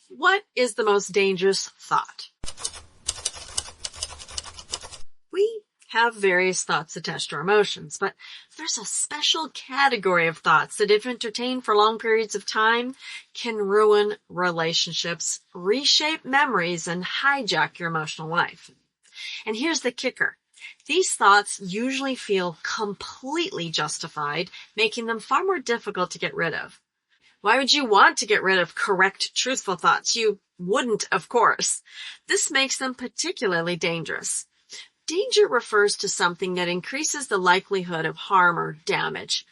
What is the most dangerous thought? We have various thoughts attached to our emotions, but there's a special category of thoughts that, if entertained for long periods of time, can ruin relationships, reshape memories, and hijack your emotional life. And here's the kicker. These thoughts usually feel completely justified, making them far more difficult to get rid of. Why would you want to get rid of correct, truthful thoughts? You wouldn't, of course. This makes them particularly dangerous. Danger refers to something that increases the likelihood of harm or damage.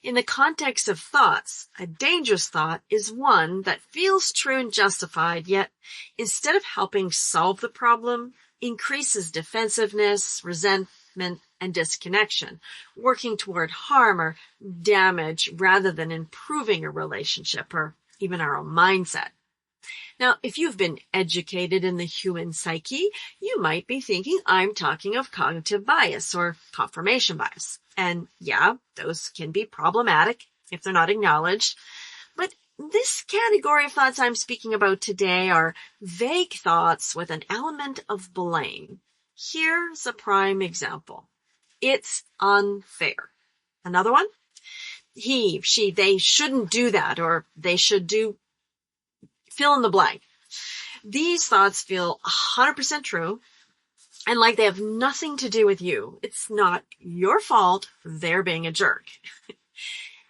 In the context of thoughts, a dangerous thought is one that feels true and justified, yet instead of helping solve the problem, increases defensiveness, resentment, and disconnection, working toward harm or damage rather than improving a relationship or even our own mindset. Now, if you've been educated in the human psyche, you might be thinking I'm talking of cognitive bias or confirmation bias. And yeah, those can be problematic if they're not acknowledged. But this category of thoughts I'm speaking about today are vague thoughts with an element of blame. Here's a prime example. It's unfair. Another one? He, she, they shouldn't do that, or they should do fill in the blank. These thoughts feel 100% true and like they have nothing to do with you. It's not your fault they're being a jerk.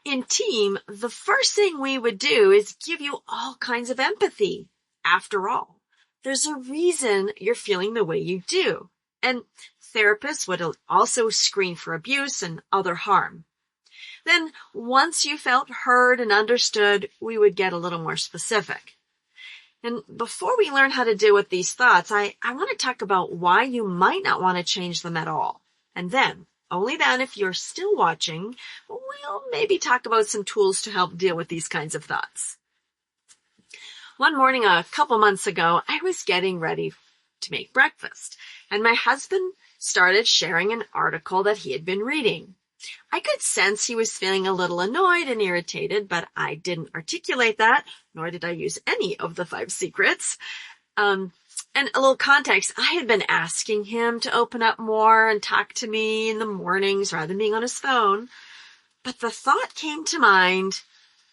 In team, the first thing we would do is give you all kinds of empathy. After all, there's a reason you're feeling the way you do. And therapists would also screen for abuse and other harm. Then, once you felt heard and understood, we would get a little more specific. And before we learn how to deal with these thoughts, I want to talk about why you might not want to change them at all. And then, only then, if you're still watching, we'll maybe talk about some tools to help deal with these kinds of thoughts. One morning a couple months ago, I was getting ready to make breakfast, and my husband started sharing an article that he had been reading. I could sense he was feeling a little annoyed and irritated, but I didn't articulate that, nor did I use any of the 5 secrets. And a little context, I had been asking him to open up more and talk to me in the mornings rather than being on his phone. But the thought came to mind,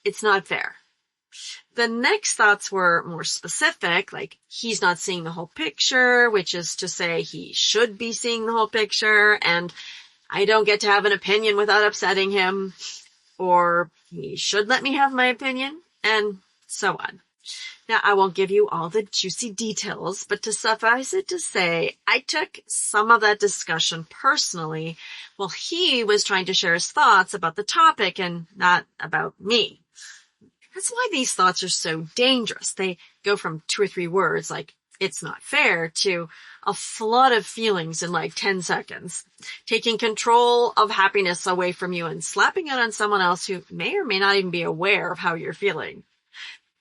it's not fair. The next thoughts were more specific, like he's not seeing the whole picture, which is to say he should be seeing the whole picture, and I don't get to have an opinion without upsetting him, or he should let me have my opinion, and so on. Now, I won't give you all the juicy details, but to suffice it to say, I took some of that discussion personally while he was trying to share his thoughts about the topic and not about me. That's why these thoughts are so dangerous. They go from 2 or 3 words like, it's not fair, to a flood of feelings in like 10 seconds, taking control of happiness away from you and slapping it on someone else who may or may not even be aware of how you're feeling.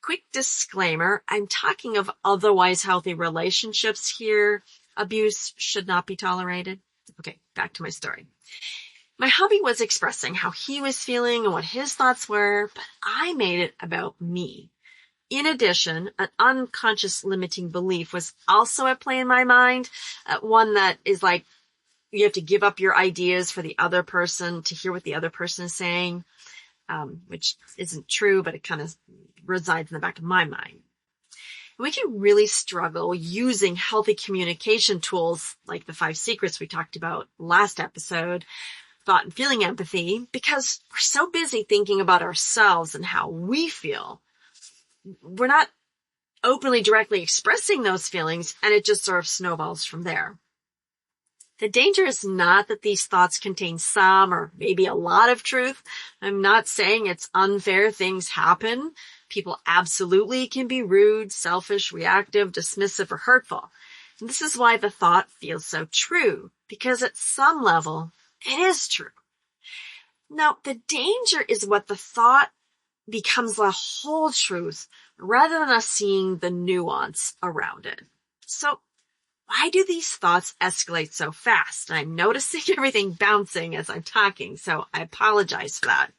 Quick disclaimer, I'm talking of otherwise healthy relationships here. Abuse should not be tolerated. Okay, back to my story. My hubby was expressing how he was feeling and what his thoughts were, but I made it about me. In addition, an unconscious limiting belief was also at play in my mind, one that is like you have to give up your ideas for the other person to hear what the other person is saying, which isn't true, but it kind of resides in the back of my mind. We can really struggle using healthy communication tools like the 5 secrets we talked about last episode, thought and feeling empathy, because we're so busy thinking about ourselves and how we feel. We're not openly directly expressing those feelings, and it just sort of snowballs from there. The danger is not that these thoughts contain some or maybe a lot of truth. I'm not saying it's unfair. Things happen. People absolutely can be rude, selfish, reactive, dismissive, or hurtful. And this is why the thought feels so true, because at some level, it is true. Now, the danger is what the thought becomes the whole truth rather than us seeing the nuance around it. So why do these thoughts escalate so fast? I'm noticing everything bouncing as I'm talking, so I apologize for that.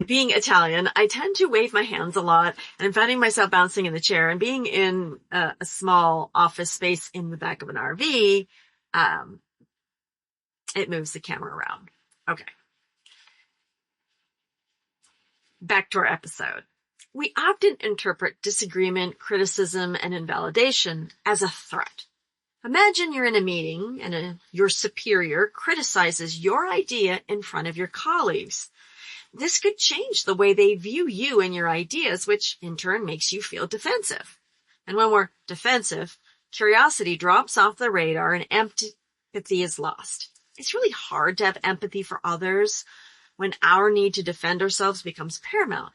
Being Italian, I tend to wave my hands a lot, and I'm finding myself bouncing in the chair. And being in a small office space in the back of an RV, it moves the camera around. Okay. Back to our episode. We often interpret disagreement, criticism, and invalidation as a threat. Imagine you're in a meeting and your superior criticizes your idea in front of your colleagues. This could change the way they view you and your ideas, which in turn makes you feel defensive. And when we're defensive, curiosity drops off the radar and empathy is lost. It's really hard to have empathy for others when our need to defend ourselves becomes paramount.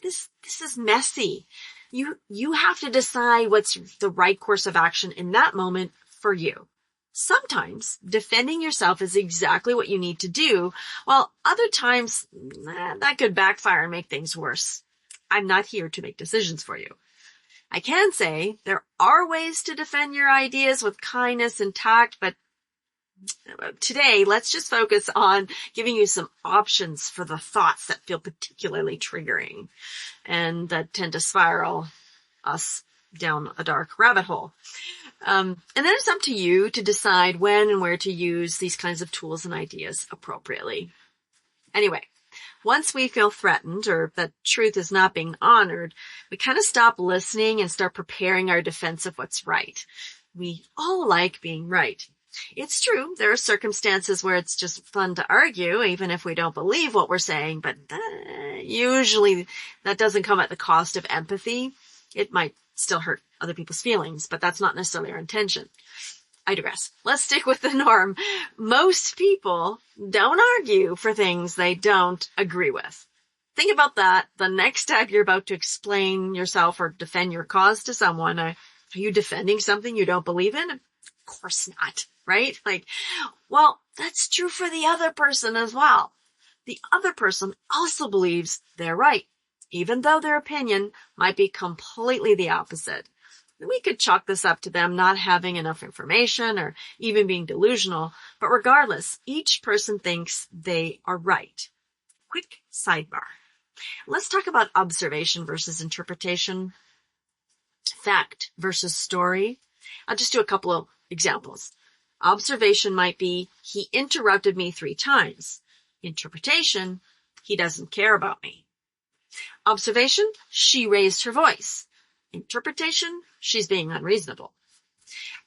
This is messy. You have to decide what's the right course of action in that moment for you. Sometimes defending yourself is exactly what you need to do, while other times that could backfire and make things worse. I'm not here to make decisions for you. I can say there are ways to defend your ideas with kindness and tact, but today let's just focus on giving you some options for the thoughts that feel particularly triggering and that tend to spiral us down a dark rabbit hole. And then it's up to you to decide when and where to use these kinds of tools and ideas appropriately. Anyway, once we feel threatened or that truth is not being honored, we kind of stop listening and start preparing our defense of what's right. We all like being right. It's true, there are circumstances where it's just fun to argue, even if we don't believe what we're saying, but usually that doesn't come at the cost of empathy. It might still hurt other people's feelings, but that's not necessarily our intention. I digress. Let's stick with the norm. Most people don't argue for things they don't agree with. Think about that the next time you're about to explain yourself or defend your cause to someone. Are you defending something you don't believe in? Of course not, right? Well, that's true for the other person as well. The other person also believes they're right, even though their opinion might be completely the opposite. We could chalk this up to them not having enough information or even being delusional, but regardless, each person thinks they are right. Quick sidebar. Let's talk about observation versus interpretation, fact versus story. I'll just do a couple of examples. Observation might be, he interrupted me 3 times. Interpretation, he doesn't care about me. Observation, she raised her voice. Interpretation, she's being unreasonable.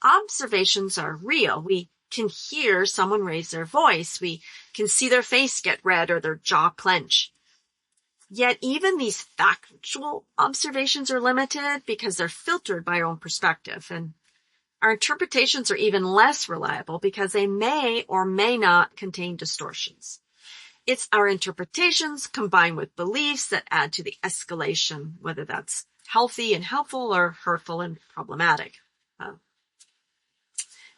Observations are real. We can hear someone raise their voice. We can see their face get red or their jaw clench. Yet even these factual observations are limited because they're filtered by our own perspective. And our interpretations are even less reliable because they may or may not contain distortions. It's our interpretations combined with beliefs that add to the escalation, whether that's healthy and helpful or hurtful and problematic.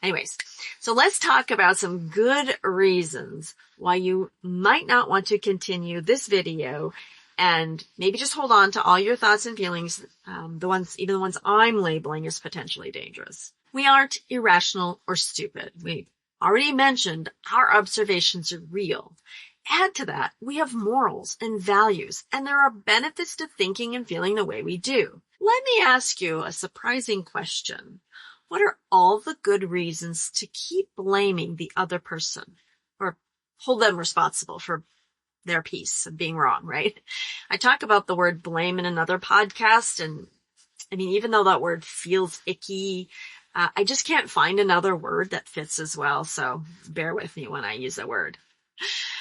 Anyways, so let's talk about some good reasons why you might not want to continue this video and maybe just hold on to all your thoughts and feelings, even the ones I'm labeling as potentially dangerous. We aren't irrational or stupid. We already mentioned our observations are real. Add to that, we have morals and values, and there are benefits to thinking and feeling the way we do. Let me ask you a surprising question. What are all the good reasons to keep blaming the other person or hold them responsible for their piece of being wrong, right? I talk about the word blame in another podcast, and I mean, even though that word feels icky, I just can't find another word that fits as well, so bear with me when I use a word.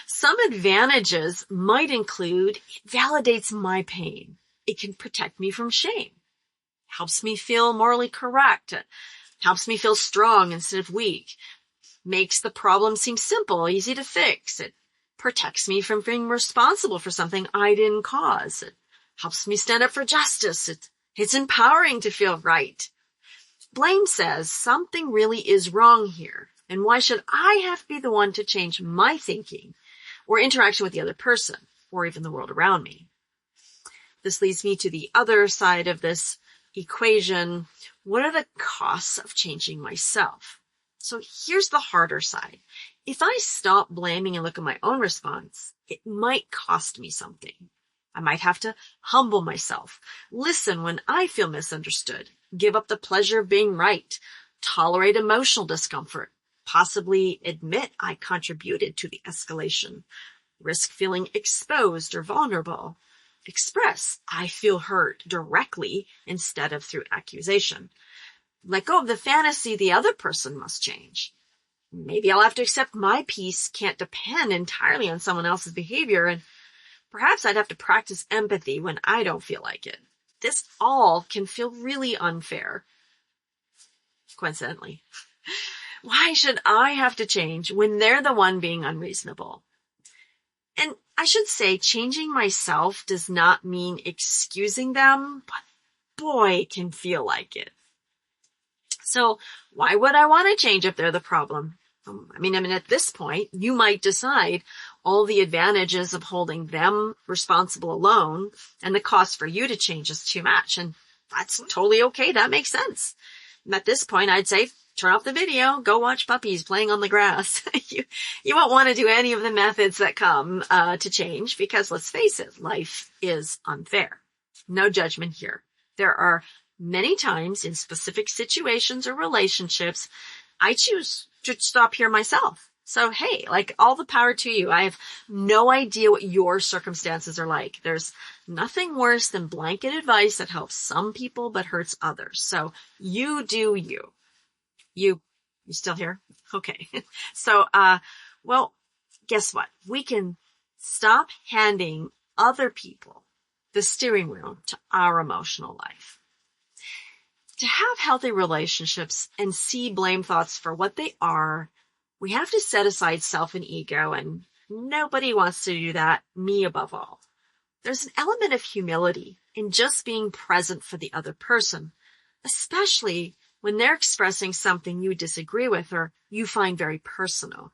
Some advantages might include it validates my pain. It can protect me from shame. Helps me feel morally correct. It helps me feel strong instead of weak. Makes the problem seem simple, easy to fix. It protects me from being responsible for something I didn't cause. It helps me stand up for justice. It's empowering to feel right. Blame says something really is wrong here. And why should I have to be the one to change my thinking or interaction with the other person or even the world around me? This leads me to the other side of this equation. What are the costs of changing myself? So here's the harder side. If I stop blaming and look at my own response, it might cost me something. I might have to humble myself, listen when I feel misunderstood, give up the pleasure of being right, tolerate emotional discomfort, possibly admit I contributed to the escalation, risk feeling exposed or vulnerable, express I feel hurt directly instead of through accusation, let go of the fantasy the other person must change. Maybe I'll have to accept my peace can't depend entirely on someone else's behavior, and perhaps I'd have to practice empathy when I don't feel like it. This all can feel really unfair. Coincidentally. Why should I have to change when they're the one being unreasonable? And I should say, changing myself does not mean excusing them, but boy, it can feel like it. So why would I want to change if they're the problem? I mean, at this point, you might decide all the advantages of holding them responsible alone and the cost for you to change is too much. And that's totally okay. That makes sense. And at this point, I'd say, turn off the video, go watch puppies playing on the grass. You won't want to do any of the methods that come to change because let's face it, life is unfair. No judgment here. There are many times in specific situations or relationships, I choose to stop here myself. So, hey, like all the power to you. I have no idea what your circumstances are like. There's nothing worse than blanket advice that helps some people but hurts others. So you do you. You still here? Okay. So, well, guess what? We can stop handing other people the steering wheel to our emotional life. To have healthy relationships and see blame thoughts for what they are, we have to set aside self and ego, and nobody wants to do that, me above all. There's an element of humility in just being present for the other person, especially when they're expressing something you disagree with or you find very personal.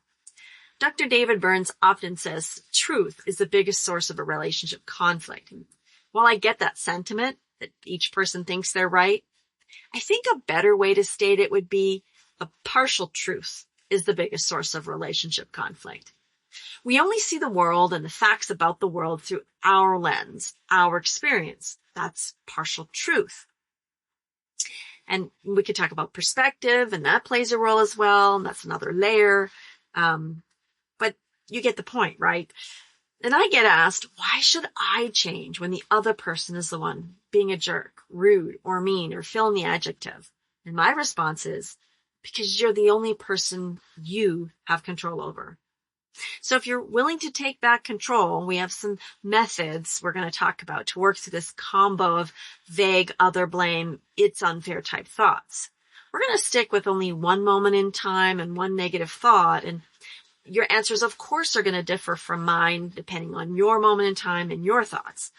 Dr. David Burns often says truth is the biggest source of a relationship conflict. And while I get that sentiment that each person thinks they're right, I think a better way to state it would be a partial truth is the biggest source of relationship conflict. We only see the world and the facts about the world through our lens, our experience. That's partial truth. And we could talk about perspective, and that plays a role as well. And that's another layer. But you get the point, right? And I get asked, why should I change when the other person is the one being a jerk, rude, or mean, or fill in the adjective? And my response is, because you're the only person you have control over. So if you're willing to take back control, we have some methods we're going to talk about to work through this combo of vague, other blame, it's unfair type thoughts. We're going to stick with only one moment in time and one negative thought, and your answers, of course, are going to differ from mine depending on your moment in time and your thoughts.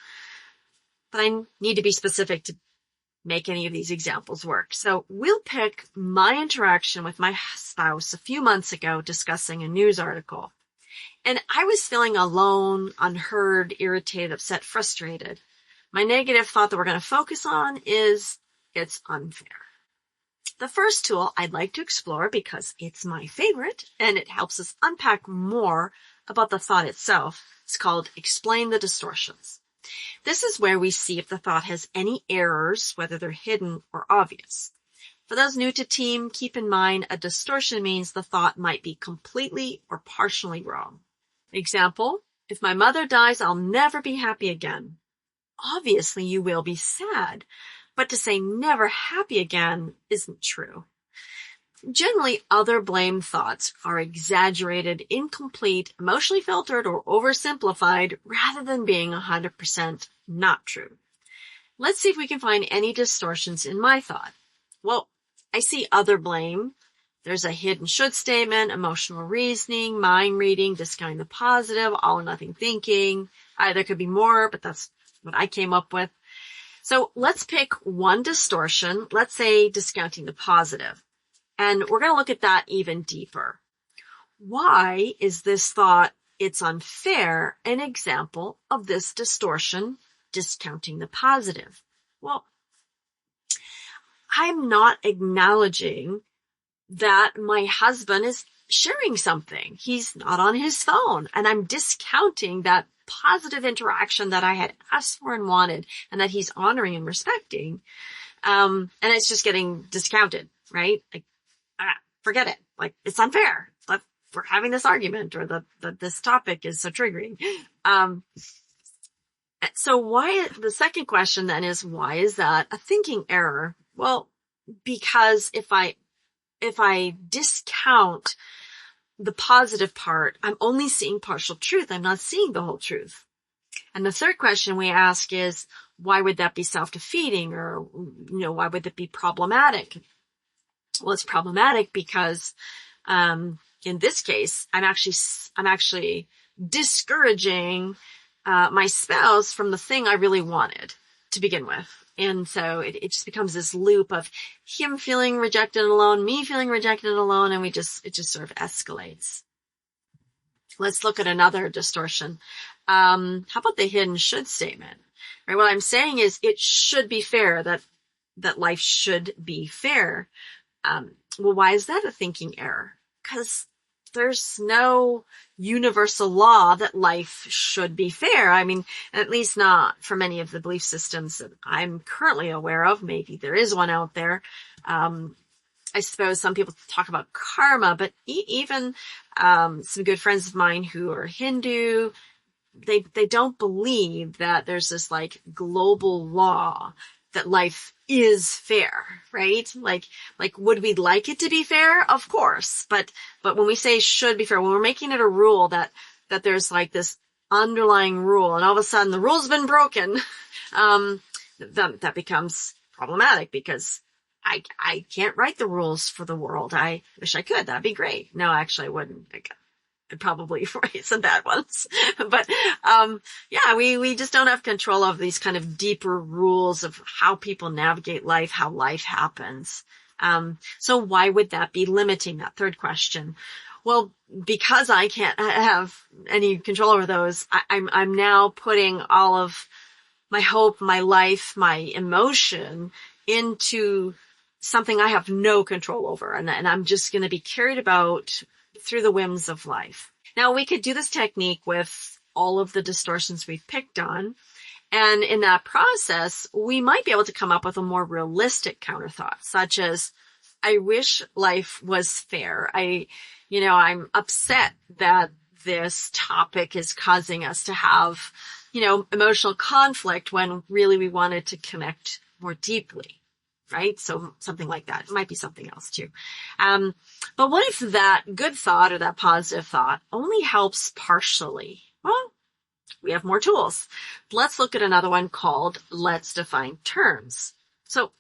But I need to be specific to make any of these examples work. So we'll pick my interaction with my spouse a few months ago discussing a news article. And I was feeling alone, unheard, irritated, upset, frustrated. My negative thought that we're going to focus on is it's unfair. The first tool I'd like to explore, because it's my favorite and it helps us unpack more about the thought itself, is called Explain the Distortions. This is where we see if the thought has any errors, whether they're hidden or obvious. For those new to team, keep in mind a distortion means the thought might be completely or partially wrong. Example, if my mother dies, I'll never be happy again. Obviously, you will be sad, but to say never happy again isn't true. Generally, other blame thoughts are exaggerated, incomplete, emotionally filtered, or oversimplified rather than being 100% not true. Let's see if we can find any distortions in my thought. Well, I see other blame. There's a hidden should statement, emotional reasoning, mind reading, discounting the positive, all or nothing thinking. There could be more, but that's what I came up with. So let's pick one distortion. Let's say discounting the positive. And we're going to look at that even deeper. Why is this thought, it's unfair, an example of this distortion, discounting the positive? Well, I'm not acknowledging that my husband is sharing something. He's not on his phone, and I'm discounting that positive interaction that I had asked for and wanted, and that he's honoring and respecting. And it's just getting discounted, right? Like, forget it. Like, it's unfair. We're having this argument, or this topic is so triggering. So the second question then is, why is that a thinking error? Well, because if I discount the positive part, I'm only seeing partial truth. I'm not seeing the whole truth. And the third question we ask is, why would that be self-defeating, or, why would that be problematic? Well, it's problematic because, in this case, I'm actually discouraging, my spouse from the thing I really wanted to begin with. And so it just becomes this loop of him feeling rejected and alone, me feeling rejected and alone, and it just sort of escalates. Let's look at another distortion. How about the hidden should statement? Right? What I'm saying is, it should be fair, that life should be fair. Well, why is that a thinking error? Because there's no universal law that life should be fair. I mean, at least not for many of the belief systems that I'm currently aware of. Maybe there is one out there. I suppose some people talk about karma, but even some good friends of mine who are Hindu, they don't believe that there's this like global law that life is fair, right? Like, would we like it to be fair? Of course. But when we say should be fair, when we're making it a rule that there's like this underlying rule, and all of a sudden the rule's been broken, that becomes problematic, because I can't write the rules for the world. I wish I could. That'd be great. No, actually I wouldn't. I'd probably write some bad ones. But, yeah, we just don't have control of these kind of deeper rules of how people navigate life, how life happens. So why would that be limiting, that third question? Well, because I can't have any control over those, I'm now putting all of my hope, my life, my emotion into something I have no control over. And I'm just going to be carried about through the whims of life. Now, we could do this technique with all of the distortions we've picked on. And in that process, we might be able to come up with a more realistic counter thought, such as, I wish life was fair. I'm upset that this topic is causing us to have, emotional conflict, when really we wanted to connect more deeply. Right? So something like that. It might be something else too. But what if that good thought, or that positive thought, only helps partially? Well, we have more tools. Let's look at another one called let's define terms. So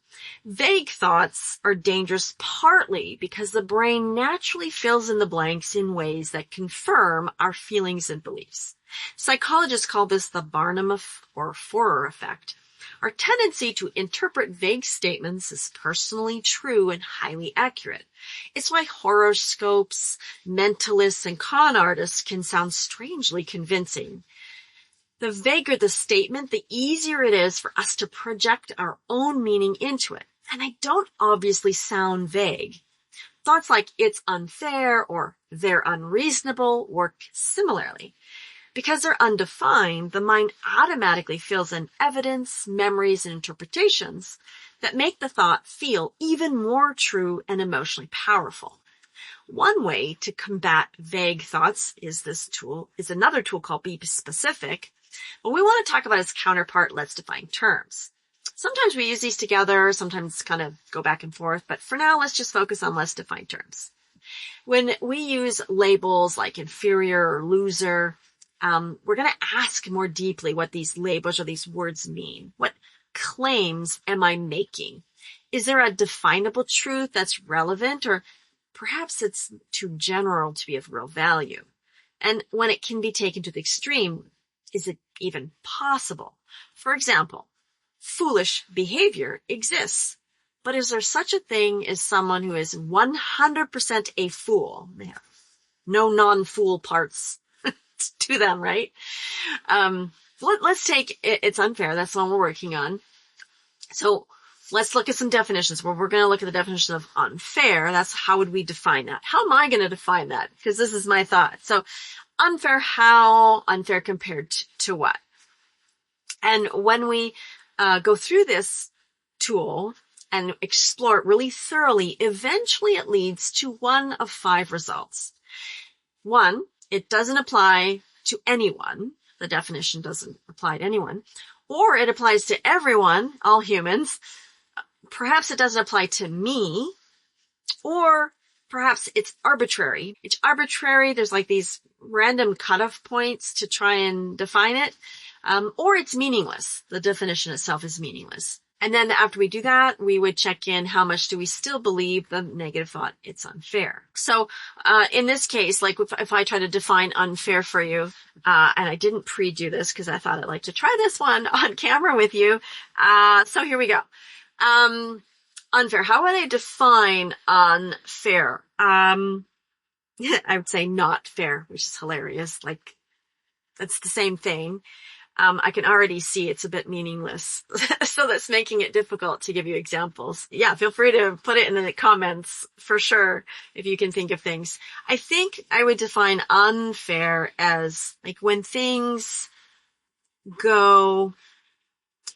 vague thoughts are dangerous partly because the brain naturally fills in the blanks in ways that confirm our feelings and beliefs. Psychologists call this the Barnum or Forer effect. Our tendency to interpret vague statements as personally true and highly accurate. It's why horoscopes, mentalists, and con artists can sound strangely convincing. The vaguer the statement, the easier it is for us to project our own meaning into it. And they don't obviously sound vague. Thoughts like it's unfair or they're unreasonable work similarly. Because they're undefined, the mind automatically fills in evidence, memories, and interpretations that make the thought feel even more true and emotionally powerful. One way to combat vague thoughts is another tool called Be Specific. What we want to talk about its counterpart, let's define terms. Sometimes we use these together, sometimes kind of go back and forth, but for now, let's just focus on let's define terms. When we use labels like inferior or loser, we're going to ask more deeply what these labels or these words mean. What claims am I making? Is there a definable truth that's relevant, or perhaps it's too general to be of real value? And when it can be taken to the extreme, is it even possible? For example, foolish behavior exists, but is there such a thing as someone who is 100% a fool? They have no non-fool parts to them, right? Let's take it's unfair. That's the one we're working on. So let's look at some definitions. Well, we're going to look at the definition of unfair. That's how would we define that? How am I going to define that? Because this is my thought. So unfair, how? Unfair compared to what? And when we go through this tool and explore it really thoroughly, eventually it leads to one of 5 results. 1, it doesn't apply to anyone. The definition doesn't apply to anyone. Or it applies to everyone, all humans. Perhaps it doesn't apply to me. Or perhaps it's arbitrary. It's arbitrary. There's like these random cutoff points to try and define it. Or it's meaningless. The definition itself is meaningless. And then after we do that, we would check in how much do we still believe the negative thought, it's unfair. So in this case, like if I try to define unfair for you, and I didn't pre-do this because I thought I'd like to try this one on camera with you. So here we go. Unfair. How would I define unfair? I would say not fair, which is hilarious. Like that's the same thing. I can already see it's a bit meaningless. So that's making it difficult to give you examples. Yeah, feel free to put it in the comments for sure if you can think of things. I think I would define unfair as like when things go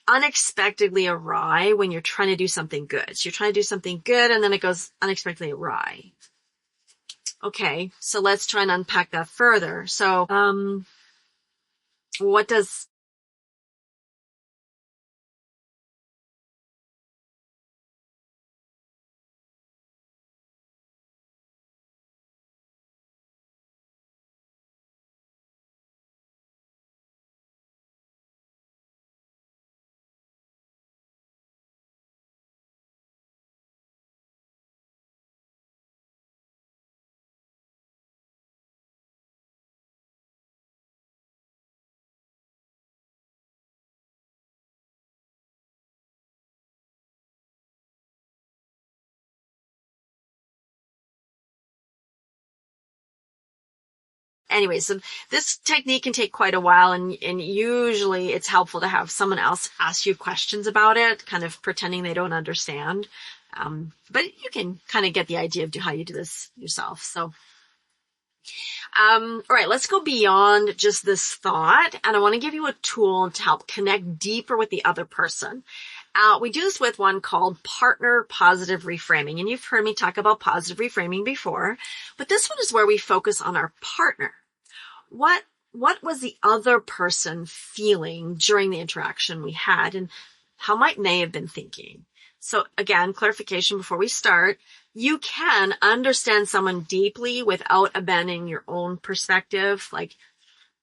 unexpectedly awry when you're trying to do something good. So you're trying to do something good and then it goes unexpectedly awry. Okay, so let's try and unpack that further. So, what does anyway, so this technique can take quite a while and usually it's helpful to have someone else ask you questions about it, kind of pretending they don't understand. But you can kind of get the idea of how you do this yourself. So, all right, let's go beyond just this thought. And I want to give you a tool to help connect deeper with the other person. We do this with one called partner positive reframing. And you've heard me talk about positive reframing before, but this one is where we focus on our partner. What was the other person feeling during the interaction we had and how might they have been thinking? So again, clarification before we start, you can understand someone deeply without abandoning your own perspective. Like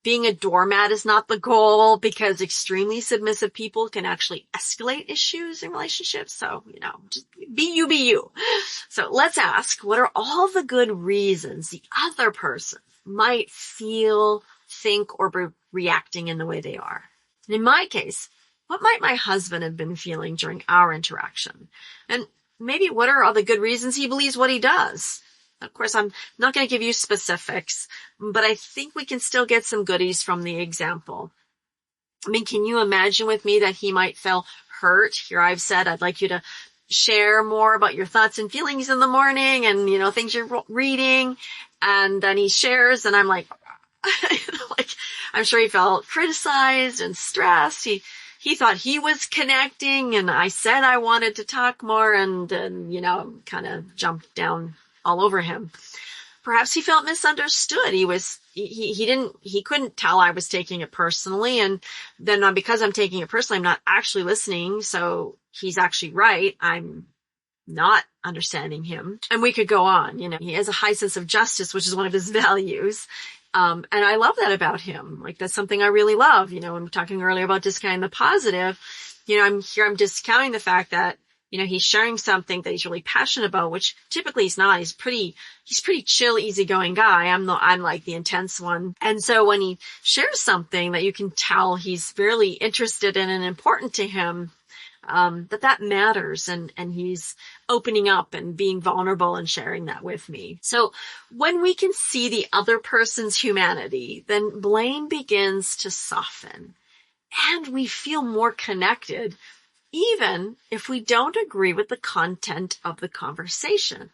being a doormat is not the goal because extremely submissive people can actually escalate issues in relationships. So, just be you. So let's ask, what are all the good reasons the other person might feel, think, or be reacting in the way they are? And in my case, what might my husband have been feeling during our interaction? And maybe what are all the good reasons he believes what he does? Of course, I'm not going to give you specifics, but I think we can still get some goodies from the example. I mean, can you imagine with me that he might feel hurt? Here I've said, I'd like you to share more about your thoughts and feelings in the morning and, things you're reading. And then he shares and I'm like, I'm sure he felt criticized and stressed. He thought he was connecting and I said I wanted to talk more and kind of jumped down all over him. Perhaps he felt misunderstood. He couldn't tell I was taking it personally. And then because I'm taking it personally, I'm not actually listening. So he's actually right. I'm not understanding him. And we could go on, he has a high sense of justice, which is one of his values. And I love that about him. Like that's something I really love. When we're talking earlier about discounting the positive, I'm discounting the fact that, he's sharing something that he's really passionate about, which typically he's not. He's pretty chill, easygoing guy. I'm like the intense one. And so when he shares something that you can tell he's really interested in and important to him, that matters and he's opening up and being vulnerable and sharing that with me. So when we can see the other person's humanity, then blame begins to soften and we feel more connected even if we don't agree with the content of the conversation.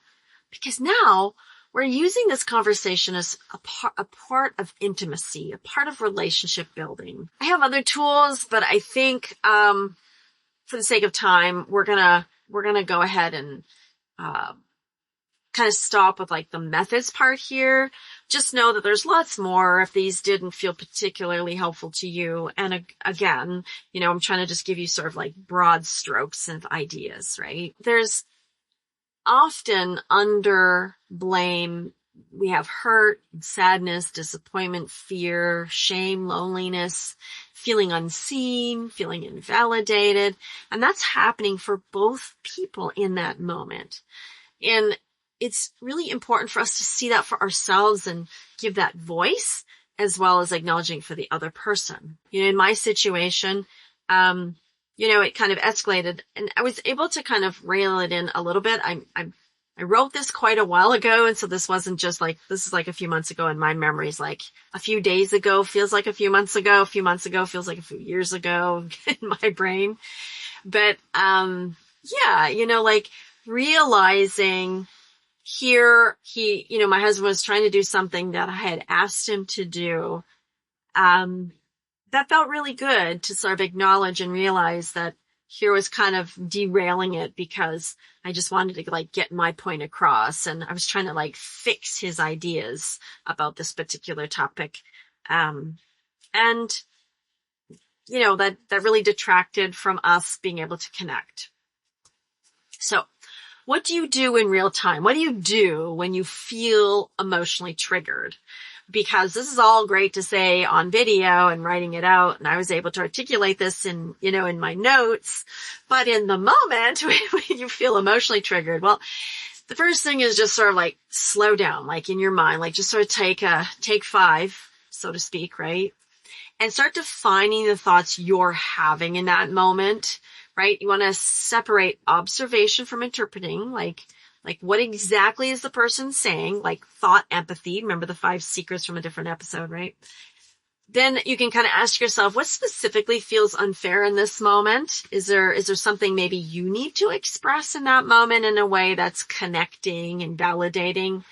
Because now we're using this conversation as a part of intimacy, a part of relationship building. I have other tools, but I think, for the sake of time, we're gonna go ahead and, kind of stop with like the methods part here. Just know that there's lots more if these didn't feel particularly helpful to you. And again, I'm trying to just give you sort of like broad strokes of ideas, right? There's often under blame, we have hurt, sadness, disappointment, fear, shame, loneliness, feeling unseen, feeling invalidated. And that's happening for both people in that moment. And it's really important for us to see that for ourselves and give that voice, as well as acknowledging for the other person. In my situation, it kind of escalated, and I was able to kind of rail it in a little bit. I wrote this quite a while ago, and so this wasn't just like, this is like a few months ago, and my memory's like a few days ago feels like a few months ago feels like a few years ago in my brain. But, like realizing here, my husband was trying to do something that I had asked him to do. That felt really good to sort of acknowledge and realize that here was kind of derailing it because I just wanted to like get my point across, and I was trying to like fix his ideas about this particular topic. And that really detracted from us being able to connect. So what do you do in real time? What do you do when you feel emotionally triggered? Because this is all great to say on video and writing it out, and I was able to articulate this in my notes. But in the moment when you feel emotionally triggered, well, the first thing is just sort of like slow down, like in your mind, like just sort of take 5, so to speak, right? And start defining the thoughts you're having in that moment, right? You want to separate observation from interpreting, like what exactly is the person saying, like thought, empathy. Remember the 5 secrets from a different episode, right? Then you can kind of ask yourself, what specifically feels unfair in this moment? Is there something maybe you need to express in that moment in a way that's connecting and validating?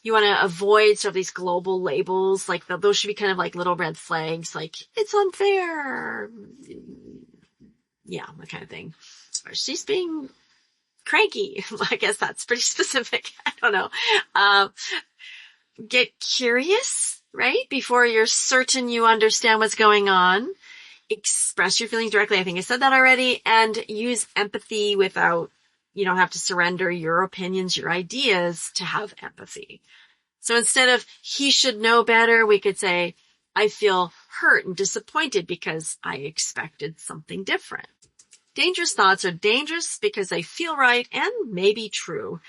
You want to avoid sort of these global labels, like those should be kind of like little red flags, like it's unfair. Yeah, that kind of thing. Or she's being cranky. I guess that's pretty specific. I don't know. Get curious, right? Before you're certain you understand what's going on. Express your feelings directly. I think I said that already. And use empathy without, you don't have to surrender your opinions, your ideas to have empathy. So instead of he should know better, we could say, I feel hurt and disappointed because I expected something different. Dangerous thoughts are dangerous because they feel right and may be true.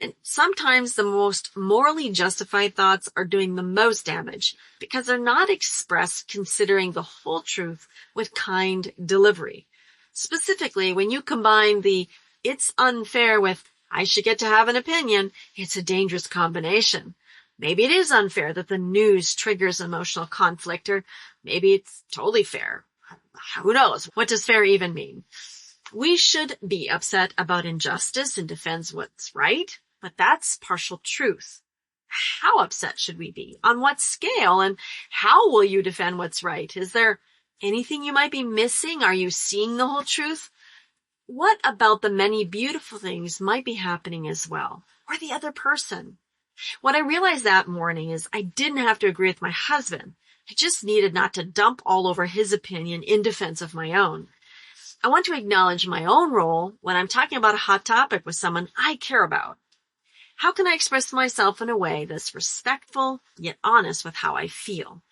And sometimes the most morally justified thoughts are doing the most damage because they're not expressed considering the whole truth with kind delivery. Specifically, when you combine the it's unfair with I should get to have an opinion, it's a dangerous combination. Maybe it is unfair that the news triggers emotional conflict, or maybe it's totally fair. Who knows? What does fair even mean? We should be upset about injustice and defend what's right, but that's partial truth. How upset should we be? On what scale? And how will you defend what's right? Is there anything you might be missing? Are you seeing the whole truth? What about the many beautiful things might be happening as well? Or the other person? What I realized that morning is I didn't have to agree with my husband. I just needed not to dump all over his opinion in defense of my own. I want to acknowledge my own role when I'm talking about a hot topic with someone I care about. How can I express myself in a way that's respectful yet honest with how I feel?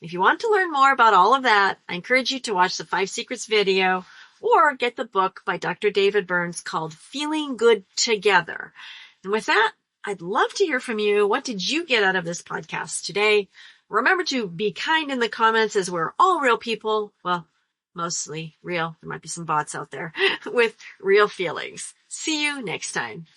If you want to learn more about all of that, I encourage you to watch the 5 Secrets video or get the book by Dr. David Burns called Feeling Good Together. And with that, I'd love to hear from you. What did you get out of this podcast today? Remember to be kind in the comments, as we're all real people. Well, mostly real. There might be some bots out there with real feelings. See you next time.